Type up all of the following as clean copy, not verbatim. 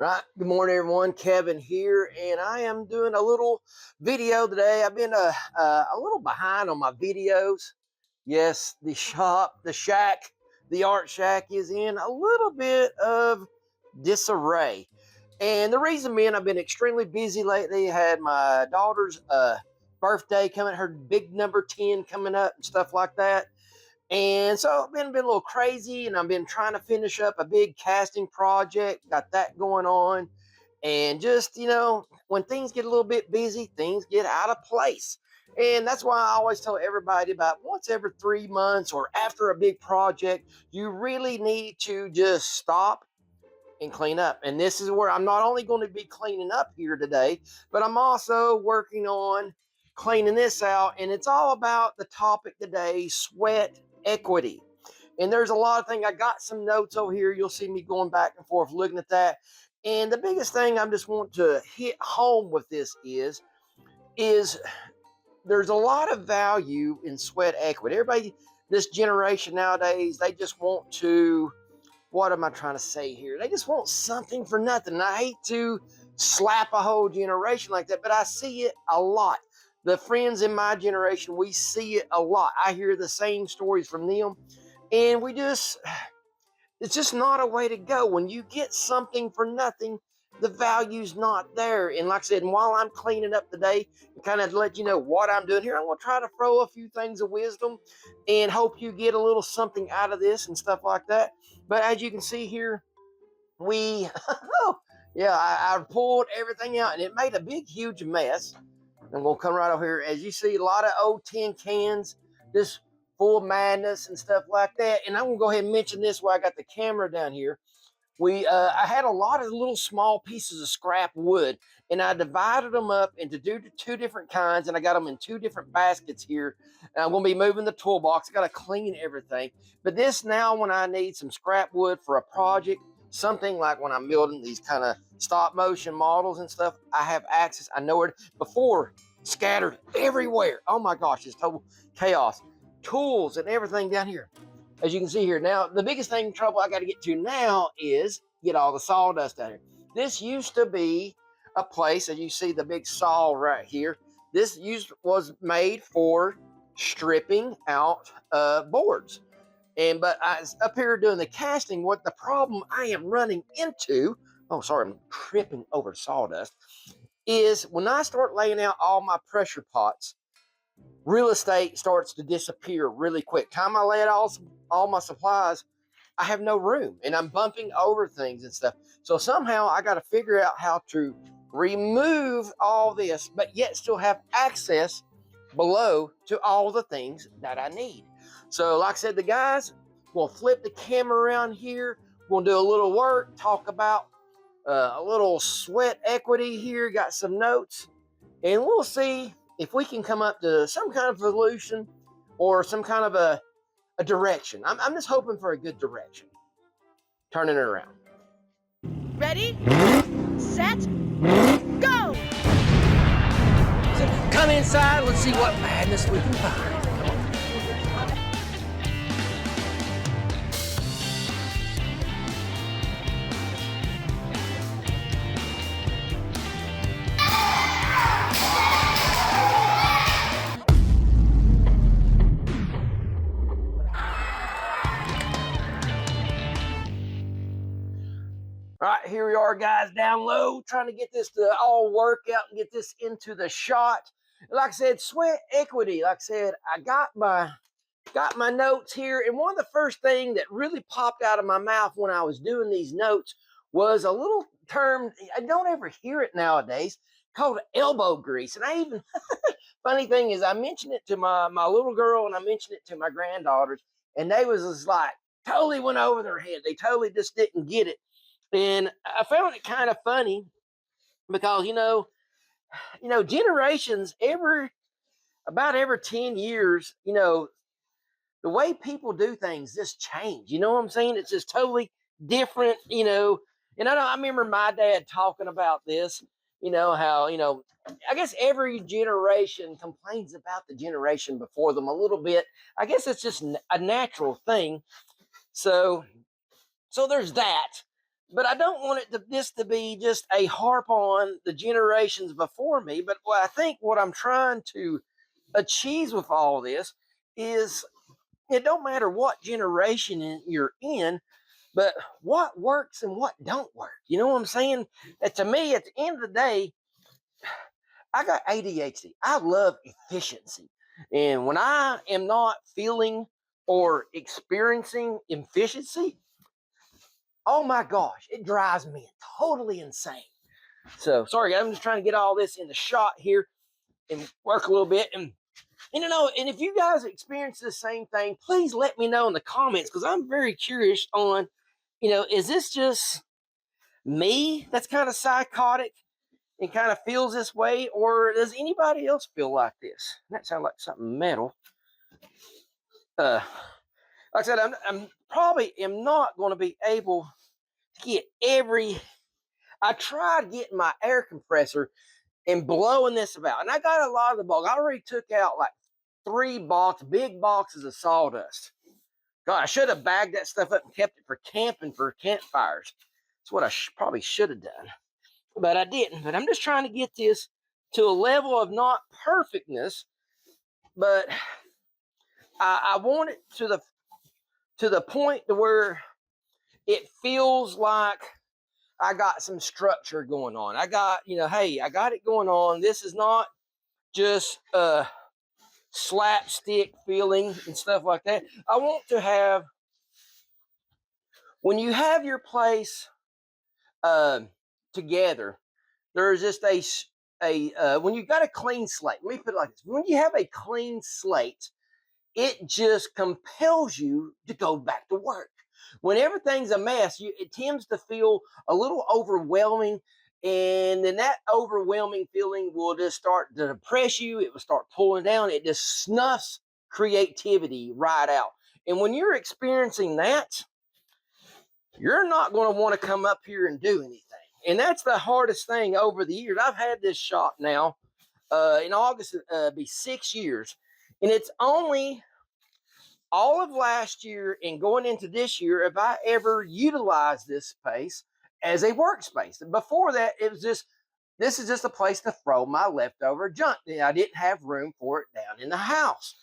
Right. Good morning, everyone. Kevin here, and I am doing a little video today. I've been a little behind on my videos. Yes, the shack, the art shack is in a little bit of disarray. And the reason being, I've been extremely busy lately. I had my daughter's birthday coming, her big number 10 coming up and stuff like that. And so I've been a little crazy, and I've been trying to finish up a big casting project, got that going on. And just, when things get a little bit busy, things get out of place. And that's why I always tell everybody about once every 3 months or after a big project, you really need to just stop and clean up. And this is where I'm not only going to be cleaning up here today, but I'm also working on cleaning this out. And it's all about the topic today, sweat equity. And there's a lot of things. I got some notes over here. You'll see me going back and forth looking at that. And the biggest thing I just want to hit home with this is there's a lot of value in sweat equity. Everybody, this generation nowadays, they just want to, what am I trying to say here? They just want something for nothing. And I hate to slap a whole generation like that, but I see it a lot. The friends in my generation, we see it a lot. I hear the same stories from them. And it's just not a way to go. When you get something for nothing, the value's not there. And like I said, while I'm cleaning up today and kind of let you know what I'm doing here, I'm going to try to throw a few things of wisdom and hope you get a little something out of this and stuff like that. But as you can see here, I pulled everything out and it made a big, huge mess. I'm going to come right over here. As you see, a lot of old tin cans, just full of madness and stuff like that. And I'm going to go ahead and mention this while I got the camera down here. I had a lot of little small pieces of scrap wood, and I divided them up into two different kinds, and I got them in two different baskets here. And I'm going to be moving the toolbox. I got to clean everything. But this now, when I need some scrap wood for a project, something like when I'm building these kind of stop motion models and stuff, I have access. I know it before, scattered everywhere. Oh my gosh, it's total chaos. Tools and everything down here. As you can see here. Now, the biggest trouble I got to get to now is get all the sawdust out here. This used to be a place, as you see the big saw right here. This was made for stripping out boards. But I was up here doing the casting. What the problem I am running into, I'm tripping over sawdust, is when I start laying out all my pressure pots, real estate starts to disappear really quick. Time I lay out all my supplies, I have no room and I'm bumping over things and stuff. So somehow I got to figure out how to remove all this, but yet still have access below to all the things that I need. So like I said, the guys will flip the camera around here. We'll do a little work, talk about a little sweat equity here, got some notes, and we'll see if we can come up to some kind of solution or some kind of a direction. I'm just hoping for a good direction. Turning it around. Ready, set, go! So come inside, let's see what madness we can find. All right, here we are, guys, down low, trying to get this to all work out and get this into the shot. Like I said, sweat equity. Like I said, I got my notes here, and one of the first things that really popped out of my mouth when I was doing these notes was a little term, I don't ever hear it nowadays, called elbow grease. And I even, funny thing is, I mentioned it to my little girl and I mentioned it to my granddaughters, and they was just like, totally went over their head. They totally just didn't get it. And I found it kind of funny because, generations, about every 10 years, the way people do things just change. You know what I'm saying? It's just totally different, And I remember my dad talking about this, how, I guess every generation complains about the generation before them a little bit. I guess it's just a natural thing. So there's that. but I don't want this to be just a harp on the generations before me. But I think what I'm trying to achieve with all this is it don't matter what generation you're in, but what works and what don't work. You know what I'm saying? That to me, at the end of the day, I got ADHD. I love efficiency. And when I am not feeling or experiencing efficiency, oh my gosh, it drives me totally insane. So sorry, I'm just trying to get all this in the shot here and work a little bit. And and if you guys experience the same thing, please let me know in the comments because I'm very curious on, is this just me that's kind of psychotic and kind of feels this way, or does anybody else feel like this? That sounds like something metal. Like I said, I'm probably am not going to be able to get every. I tried getting my air compressor and blowing this about, and I got a lot of the bulk. I already took out like 3 big boxes of sawdust. God, I should have bagged that stuff up and kept it for camping for campfires. That's what I probably should have done, but I didn't. But I'm just trying to get this to a level of not perfectness, but I want it to the point to where it feels like I got some structure going on. I got, hey, I got it going on. This is not just slapstick feeling and stuff like that. I want to have, when you have your place together, there's just when you got a clean slate. Let me put it like this: when you have a clean slate, it just compels you to go back to work. When everything's a mess, it tends to feel a little overwhelming. And then that overwhelming feeling will just start to depress you. It will start pulling down. It just snuffs creativity right out. And when you're experiencing that, you're not going to want to come up here and do anything. And that's the hardest thing over the years. I've had this shop now. In August, it'll be 6 years. And it's only all of last year and going into this year have I ever utilized this space as a workspace. Before that, it was just, this is just a place to throw my leftover junk. I didn't have room for it down in the house.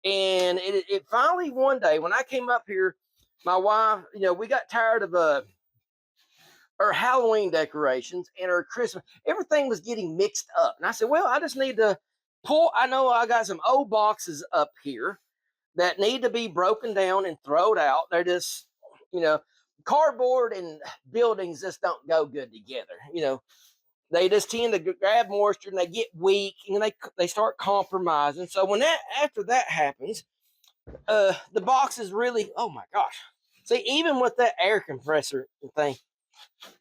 And it finally, one day when I came up here, my wife, we got tired of her Halloween decorations and her Christmas. Everything was getting mixed up. And I said, well, I just need to I know I got some old boxes up here that need to be broken down and thrown out. They're just, cardboard and buildings just don't go good together. They just tend to grab moisture and they get weak and they start compromising. So after that happens, the boxes really, oh my gosh. See, even with that air compressor thing,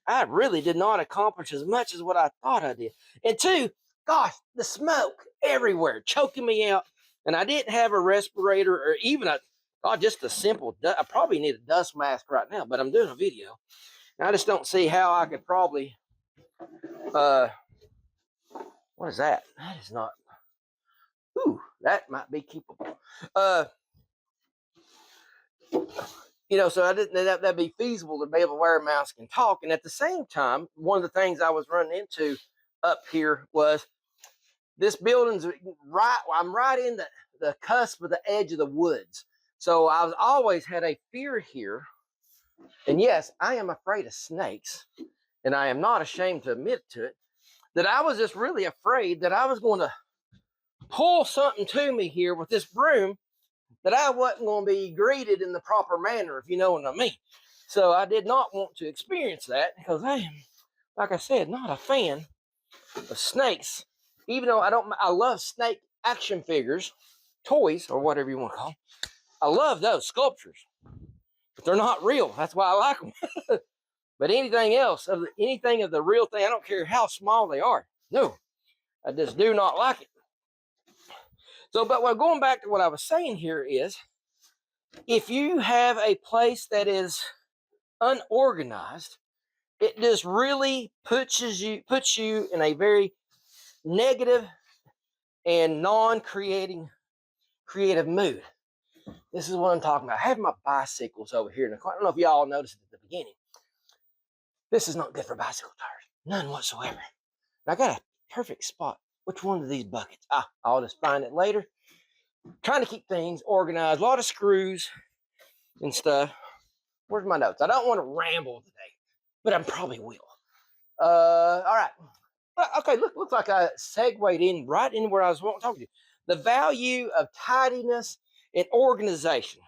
I really did not accomplish as much as what I thought I did. And two, gosh, the smoke everywhere, choking me out. And I didn't have a respirator or even just a simple, I probably need a dust mask right now, but I'm doing a video. And I just don't see how I could probably, what is that? That is not, that might be keepable. So I didn't that'd be feasible to be able to wear a mask and talk. And at the same time, one of the things I was running into up here was this building's right. I'm right in the cusp of the edge of the woods. So I've always had a fear here. And yes, I am afraid of snakes. And I am not ashamed to admit to it, that I was just really afraid that I was going to pull something to me here with this broom, that I wasn't going to be greeted in the proper manner, if you know what I mean. So I did not want to experience that because I am, like I said, not a fan of snakes. Even though I love snake action figures, toys, or whatever you want to call them. I love those sculptures, but they're not real. That's why I like them. But anything else, anything of the real thing, I don't care how small they are. No, I just do not like it. So, but going back to what I was saying here is, if you have a place that is unorganized, it just really puts you in a very negative and creative mood. This is what I'm talking about. I have my bicycles over here. And I don't know if y'all noticed it at the beginning. This is not good for bicycle tires. None whatsoever. And I got a perfect spot. Which one of these buckets? I'll just find it later. Trying to keep things organized. A lot of screws and stuff. Where's my notes? I don't want to ramble today, but I probably will. All right. Okay, looks like I segued in right in where I was talking to you. The value of tidiness and organization.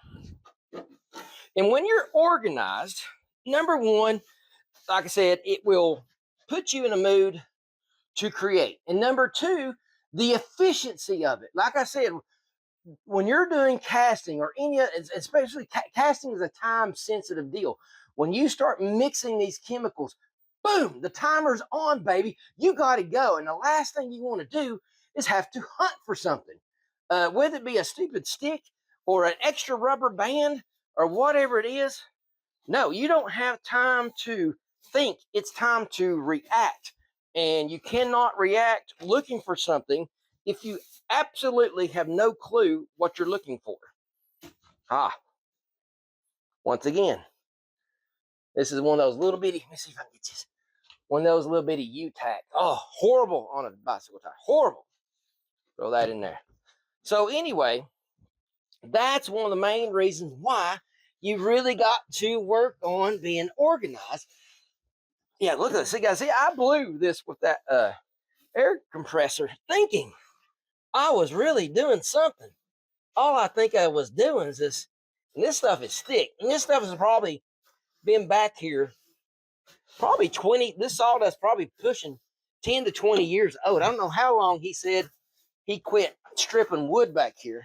And when you're organized, number one, like I said, it will put you in a mood to create. And number two, the efficiency of it. Like I said, when you're doing casting or any, especially casting is a time sensitive deal. When you start mixing these chemicals, boom, the timer's on, baby. You got to go. And the last thing you want to do is have to hunt for something, whether it be a stupid stick or an extra rubber band or whatever it is. No, you don't have time to think. It's time to react. And you cannot react looking for something if you absolutely have no clue what you're looking for. Once again, this is one of those little bitty, let me see if I can get this. One of those little bitty U-tack. Oh, horrible on a bicycle tire. Horrible. Throw that in there. So anyway, that's one of the main reasons why you really got to work on being organized. Yeah, look at this. See, guys, I blew this with that air compressor thinking I was really doing something. All I think I was doing is this, and this stuff is thick. And this stuff has probably been back here probably 20, this sawdust probably pushing 10 to 20 years old. I don't know how long he said he quit stripping wood back here.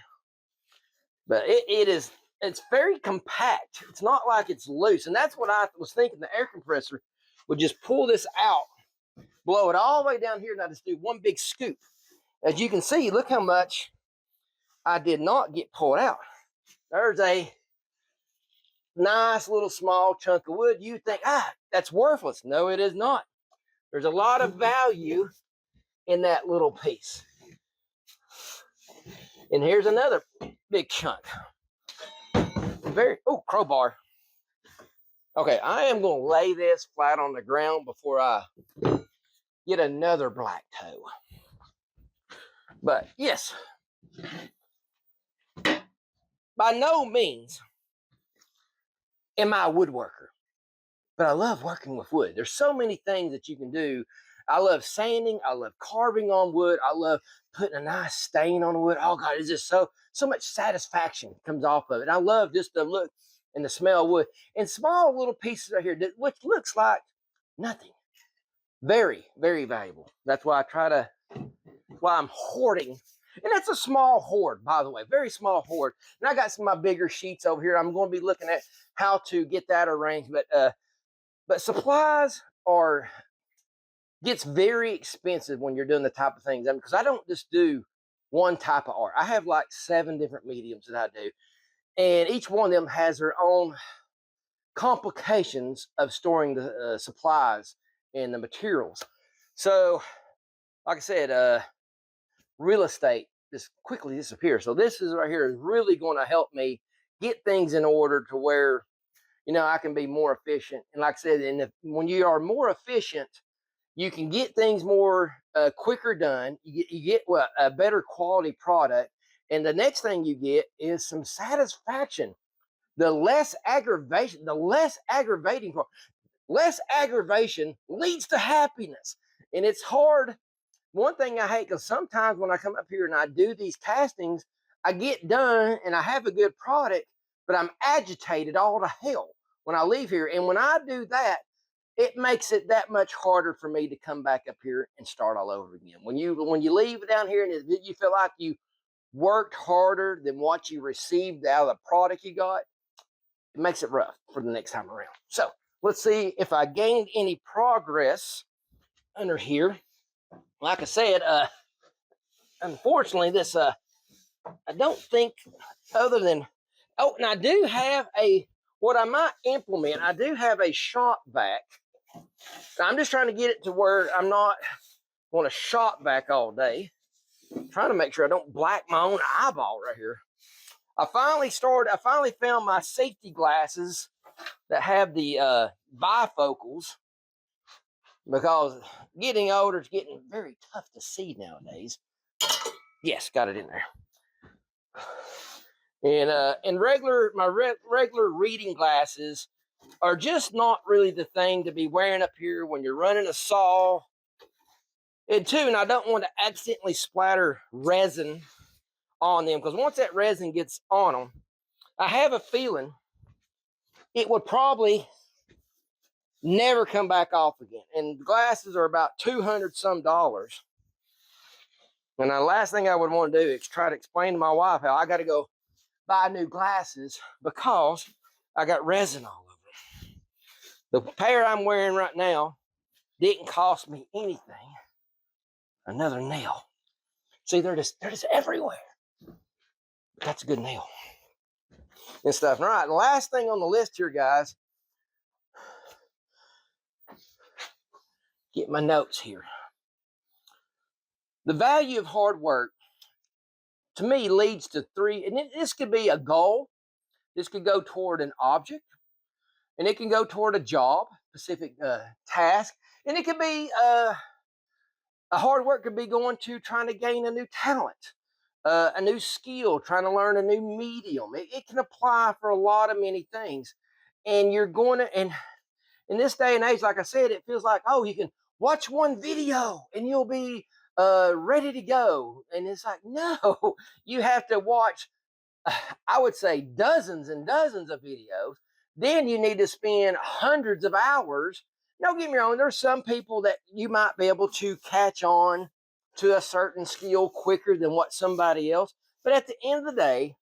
But it's very compact. It's not like it's loose. And that's what I was thinking. The air compressor would just pull this out, blow it all the way down here, and I just do one big scoop. As you can see, look how much I did not get pulled out. There's a nice little small chunk of wood. You think, that's worthless. No, it is not. There's a lot of value in that little piece. And here's another big chunk. Crowbar. Okay, I am going to lay this flat on the ground before I get another black toe. But yes, by no means am I a woodworker, but I love working with wood. There's so many things that you can do. I love sanding. I love carving on wood. I love putting a nice stain on the wood. Oh God, it's just so much satisfaction comes off of it. I love just the look and the smell of wood. And small little pieces right here, which looks like nothing. Very, very valuable. That's why I'm hoarding. And that's a small hoard, by the way, very small hoard. And I got some of my bigger sheets over here. I'm going to be looking at how to get that arranged. But supplies gets very expensive when you're doing the type of things. Because I don't just do one type of art. I have like 7 different mediums that I do. And each one of them has their own complications of storing the supplies and the materials. So, like I said, real estate just quickly disappears. So this is right here is really going to help me get things in order to where, I can be more efficient. And like I said, when you are more efficient, you can get things more quicker done. You get a better quality product. And the next thing you get is some satisfaction. The less aggravation leads to happiness. And it's hard. One thing I hate, because sometimes when I come up here and I do these castings, I get done and I have a good product, but I'm agitated all to hell when I leave here. And when I do that, it makes it that much harder for me to come back up here and start all over again. When you leave down here and you feel like you worked harder than what you received out of the product you got, it makes it rough for the next time around. So let's see if I gained any progress under here. Like I said, unfortunately, this I don't think other than and I do have what I might implement. I do have a shop vac. I'm just trying to get it to where I'm not going to shop vac all day. I'm trying to make sure I don't black my own eyeball right here. I finally found my safety glasses that have the bifocals. because getting older is getting very tough to see nowadays. Yes, got it in there. And regular reading glasses are just not really the thing to be wearing up here when you're running a saw. And two, and I don't want to accidentally splatter resin on them, because once that resin gets on them, I have a feeling it would probably never come back off again. And glasses are about $200 some. And the last thing I would want to do is try to explain to my wife how I got to go buy new glasses because I got resin all over it. The pair I'm wearing right now didn't cost me anything. Another nail. See, they're just everywhere. But that's a good nail and stuff. All right, the last thing on the list here, guys. Get my notes here. The value of hard work, to me, leads to three, and this could be a goal. This could go toward an object, and it can go toward a job, specific task, and it could be a hard work could be going to trying to gain a new talent, a new skill, trying to learn a new medium. It can apply for a lot of many things, and you're going to, and in this day and age, like I said, it feels like, oh, you can watch one video and you'll be ready to go. And it's like, no, you have to watch, I would say, dozens and dozens of videos. Then you need to spend hundreds of hours. Don't get me wrong, there's some people that you might be able to catch on to a certain skill quicker than what somebody else. But at the end of the day,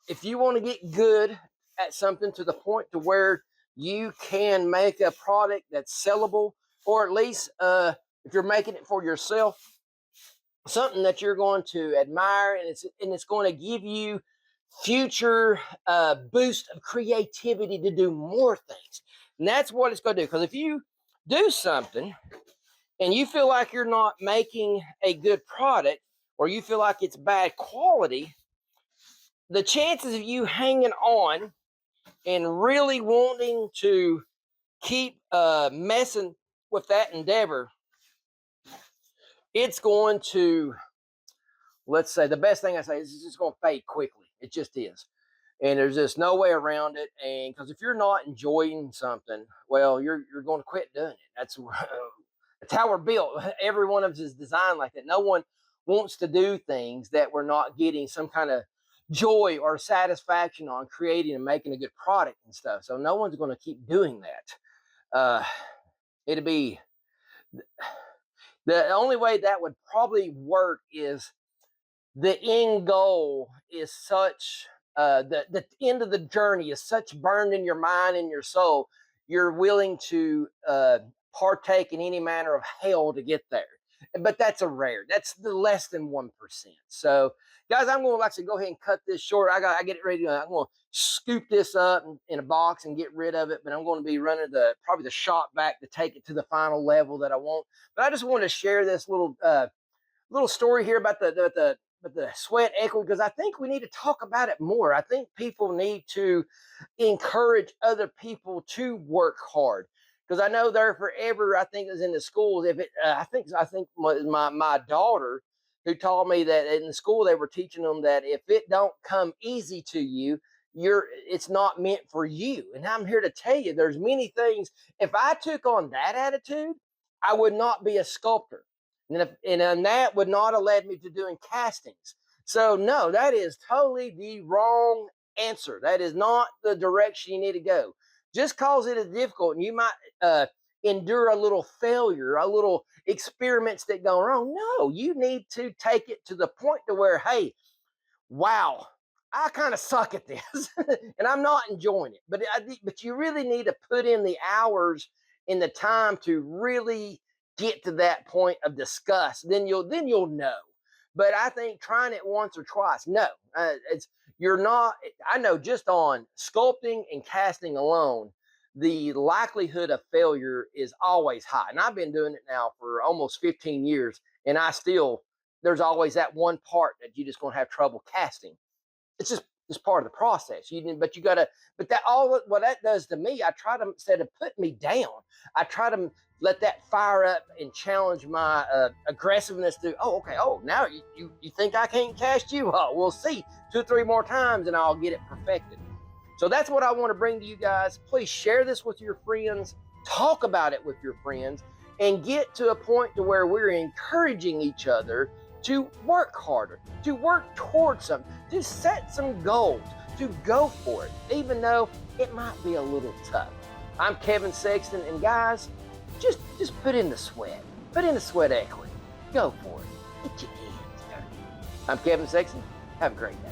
if you want to get good at something to the point to where you can make a product that's sellable, or at least if you're making it for yourself, something that you're going to admire, and it's going to give you future boost of creativity to do more things. And that's what it's going to do. Because if you do something and you feel like you're not making a good product, or you feel like it's bad quality, the chances of you hanging on and really wanting to keep messing with that endeavor, it's going to, let's say, the best thing I say is it's just going to fade quickly. It just is. And there's just no way around it. And because if you're not enjoying something, well, you're going to quit doing it. That's how we're built. Every one of us is designed like that. No one wants to do things that we're not getting some kind of joy or satisfaction on creating and making a good product and stuff. So no one's going to keep doing that. It'd be the only way that would probably work is the end goal is such the end of the journey is such burned in your mind and your soul, you're willing to partake in any manner of hell to get there. But that's that's the less than 1%. So guys, I'm going to like to go ahead and cut this short. I get it ready. I'm going to scoop this up in a box and get rid of it, but I'm going to be running probably the shop back to take it to the final level that I want. But I just wanted to share this little story here about the sweat equity, because I think we need to talk about it more. I think people need to encourage other people to work hard, because I know there forever, I think it was in the schools. If it, I think my daughter, who taught me that in the school they were teaching them that if it don't come easy to you, it's not meant for you. And I'm here to tell you, there's many things. If I took on that attitude, I would not be a sculptor. And that would not have led me to doing castings. So no, that is totally the wrong answer. That is not the direction you need to go. Just cause it is difficult, and you might endure a little failure, a little experiments that go wrong. No, you need to take it to the point to where, hey, wow, I kind of suck at this, and I'm not enjoying it. But you really need to put in the hours and the time to really get to that point of disgust. Then you'll know. But I think trying it once or twice, no, you're not. I know just on sculpting and casting alone, the likelihood of failure is always high. And I've been doing it now for almost 15 years, and there's always that one part that you're just going to have trouble casting. It's just part of the process. But you gotta, but what that does to me, I try to, instead of put me down, I try to let that fire up and challenge my aggressiveness to, oh, okay, oh, now you think I can't cast you? Oh, we'll see 2 or 3 more times and I'll get it perfected. So that's what I want to bring to you guys. Please share this with your friends, talk about it with your friends, and get to a point to where we're encouraging each other to work harder, to work towards something, to set some goals, to go for it, even though it might be a little tough. I'm Kevin Sexton, and guys, just put in the sweat. Put in the sweat equity. Go for it. Get your hands dirty. I'm Kevin Sexton. Have a great day.